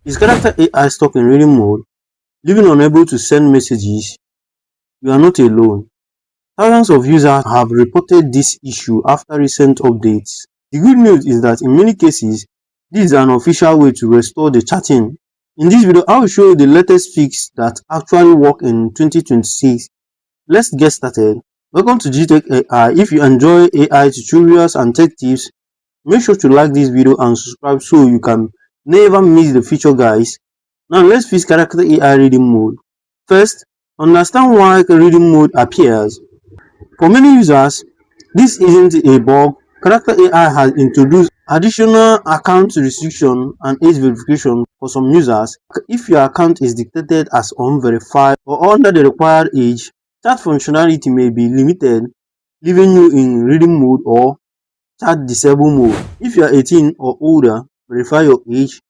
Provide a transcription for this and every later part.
Is Character AI stuck in reading mode, leaving unable to send messages? You are not alone. Thousands of users have reported this issue after recent updates. The good news is that in many cases, this is an official way to restore the chatting. In this video, I will show you the latest fix that actually work in 2026. Let's get started. Welcome to GTECHAI. If you enjoy AI tutorials and tech tips, make sure to like this video and subscribe so you can never miss the future, guys. Now let's fix Character AI reading mode. First, understand why reading mode appears. For many users, this isn't a bug. Character AI has introduced additional account restriction and age verification for some users. If your account is detected as unverified or under the required age, chat functionality may be limited, leaving you in reading mode or chat disable mode. If you are 18 or older, verify your age.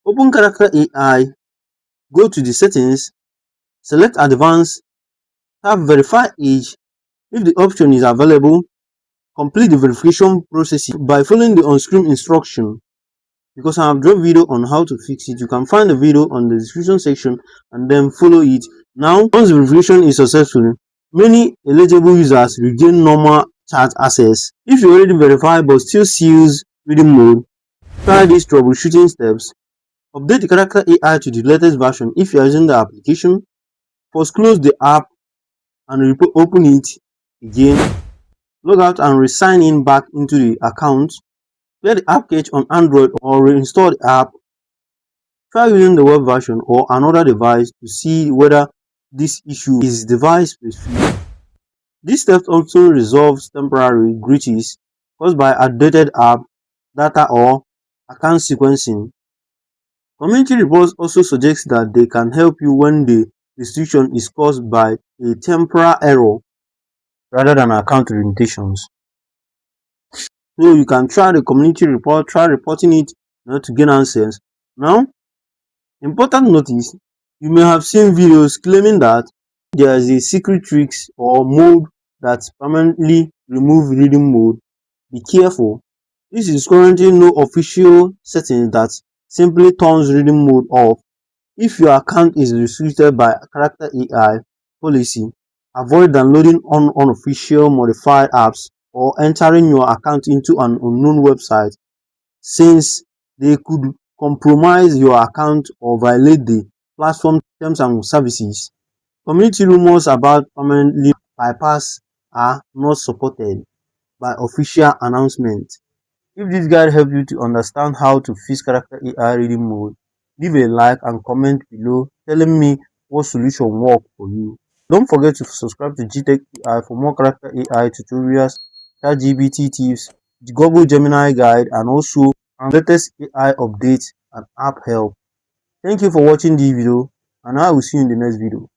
Open Character AI, go to the settings, select advanced, tap verify age. If the option is available, complete the verification process by following the on-screen instruction. Because I have dropped video on how to fix it, you can find the video on the description section and then follow it. Now, once the verification is successful, many eligible users regain normal chat access. If you already verified but still use reading mode, try these troubleshooting steps. Update the Character AI to the latest version if you are using the application. First, close the app and open it again. Log out and re-sign in back into the account. Clear the app cache on Android or reinstall the app. Try using the web version or another device to see whether this issue is device specific. This step also resolves temporary glitches caused by outdated app data or account sequencing. Community reports also suggest that they can help you when the restriction is caused by a temporary error rather than account limitations. So you can try the community report, try reporting it to gain answers. Now, important notice, you may have seen videos claiming that there is a secret tricks or mode that permanently remove reading mode. Be careful. This is currently no official setting that simply turns reading mode off. If your account is restricted by Character AI policy, avoid downloading unofficial modified apps or entering your account into an unknown website, since they could compromise your account or violate the platform terms and services. Community rumors about permanently bypass are not supported by official announcement. If this guide helped you to understand how to fix Character AI reading mode, leave a like and comment below telling me what solution worked for you. Don't forget to subscribe to GTECHAI for more Character AI tutorials, ChatGPT tips, the Google Gemini guide, and also latest AI updates and app help. Thank you for watching this video, and I will see you in the next video.